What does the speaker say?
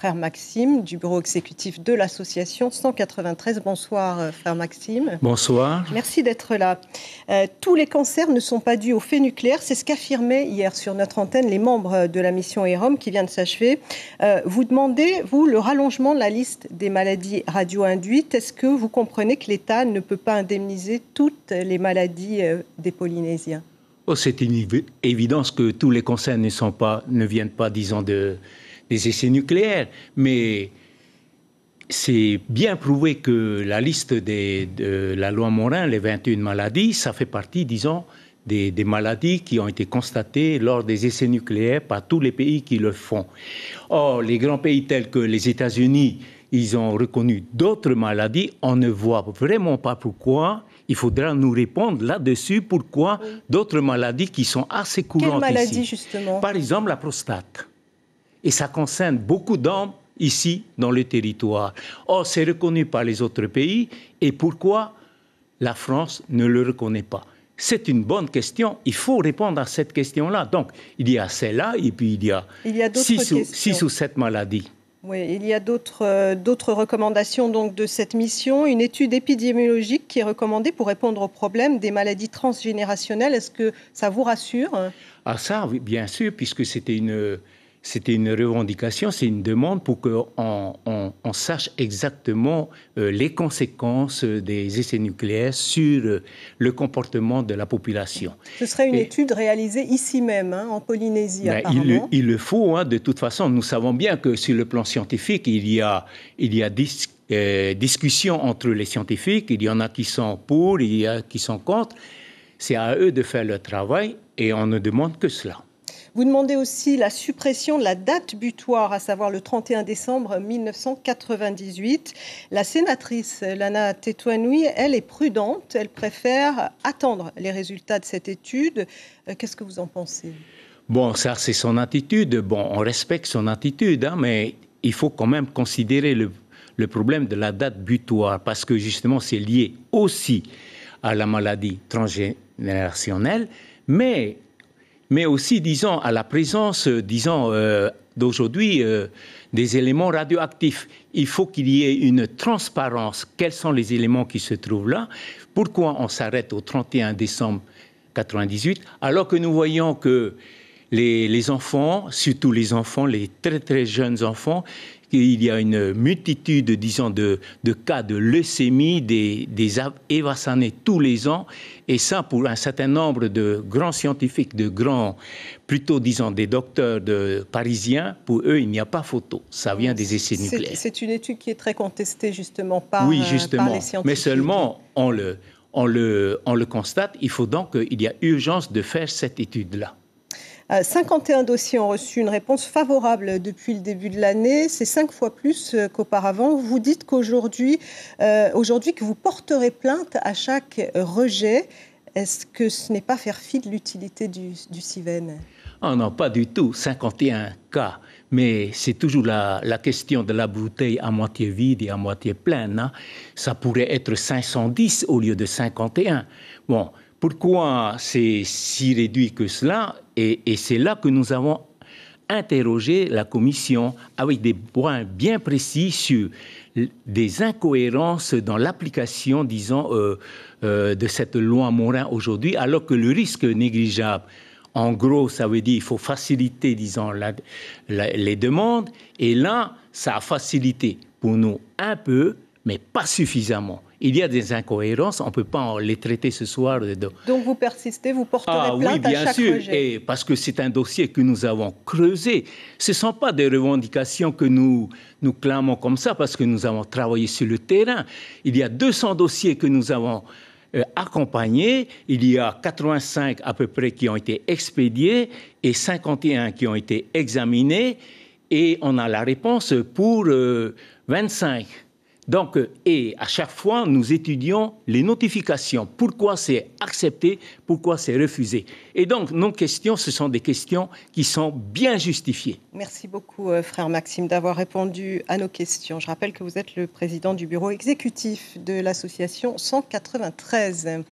frère Maxime du bureau exécutif de l'association 193. Bonsoir frère Maxime. Bonsoir. Merci d'être là. Tous les cancers ne sont pas dus aux faits nucléaires, c'est ce qu'affirmaient hier sur notre antenne les membres de la mission EROM qui vient de s'achever. Vous demandez, vous, le rallongement de la liste des maladies radio-induites. Est-ce que vous comprenez que l'État ne peut pas indemniser toutes les maladies des Polynésiens ? C'est une évidence que tous les cancers ne viennent pas, disons, des essais nucléaires. Mais c'est bien prouvé que la liste de la loi Morin, les 21 maladies, ça fait partie, disons, des maladies qui ont été constatées lors des essais nucléaires par tous les pays qui le font. Or, les grands pays tels que les États-Unis, ils ont reconnu d'autres maladies. On ne voit vraiment pas pourquoi. Il faudra nous répondre là-dessus pourquoi d'autres maladies qui sont assez courantes ici. Quelles maladies, justement ? Par exemple, la prostate. Et ça concerne beaucoup d'hommes ici, dans le territoire. Or, c'est reconnu par les autres pays. Et pourquoi la France ne le reconnaît pas ? C'est une bonne question. Il faut répondre à cette question-là. Donc, il y a celle-là et puis il y a 6 ou 7 maladies. Oui, il y a d'autres recommandations donc, de cette mission. Une étude épidémiologique qui est recommandée pour répondre au problème des maladies transgénérationnelles. Est-ce que ça vous rassure ? Ah ça, oui, bien sûr, puisque c'était une revendication, c'est une demande pour qu'on sache exactement les conséquences des essais nucléaires sur le comportement de la population. Ce serait une étude réalisée ici même, en Polynésie, apparemment. Il le faut, de toute façon. Nous savons bien que sur le plan scientifique, il y a discussion entre les scientifiques. Il y en a qui sont pour, il y a qui sont contre. C'est à eux de faire leur travail et on ne demande que cela. Vous demandez aussi la suppression de la date butoir, à savoir le 31 décembre 1998. La sénatrice Lana Tetuanui, elle est prudente. Elle préfère attendre les résultats de cette étude. Qu'est-ce que vous en pensez ? Bon, ça, c'est son attitude. Bon, on respecte son attitude, mais il faut quand même considérer le problème de la date butoir parce que, justement, c'est lié aussi à la maladie transgénérationnelle, mais aussi, disons, à la présence, d'aujourd'hui, des éléments radioactifs. Il faut qu'il y ait une transparence. Quels sont les éléments qui se trouvent là ? Pourquoi on s'arrête au 31 décembre 1998, alors que nous voyons que les enfants, surtout les enfants, les très très jeunes enfants, il y a une multitude, disons, de cas de leucémie, des évassanés tous les ans. Et ça, pour un certain nombre de grands scientifiques, plutôt, disons, des docteurs parisiens, pour eux, il n'y a pas photo. Ça vient des essais nucléaires. C'est une étude qui est très contestée, justement, par les scientifiques. Mais seulement, on le constate. Il faut donc qu'il y a urgence de faire cette étude-là. 51 dossiers ont reçu une réponse favorable depuis le début de l'année. C'est 5 fois plus qu'auparavant. Vous dites qu'aujourd'hui, que vous porterez plainte à chaque rejet. Est-ce que ce n'est pas faire fi de l'utilité du CIVEN ? Oh non, pas du tout. 51 cas. Mais c'est toujours la question de la bouteille à moitié vide et à moitié pleine. Hein. Ça pourrait être 510 au lieu de 51. Bon, pourquoi c'est si réduit que cela ? Et c'est là que nous avons interrogé la Commission avec des points bien précis sur des incohérences dans l'application, disons, de cette loi Morin aujourd'hui, alors que le risque négligeable, en gros, ça veut dire qu'il faut faciliter, disons, les demandes. Et là, ça a facilité pour nous un peu, mais pas suffisamment. Il y a des incohérences, on ne peut pas les traiter ce soir. Donc vous persistez, vous porterez plainte à chaque rejet. Et parce que c'est un dossier que nous avons creusé. Ce ne sont pas des revendications que nous clamons comme ça, parce que nous avons travaillé sur le terrain. Il y a 200 dossiers que nous avons accompagnés. Il y a 85 à peu près qui ont été expédiés et 51 qui ont été examinés. Et on a la réponse pour 25. Donc, et à chaque fois, nous étudions les notifications. Pourquoi c'est accepté, pourquoi c'est refusé. Et donc, nos questions, ce sont des questions qui sont bien justifiées. Merci beaucoup, frère Maxime, d'avoir répondu à nos questions. Je rappelle que vous êtes le président du bureau exécutif de l'association 193.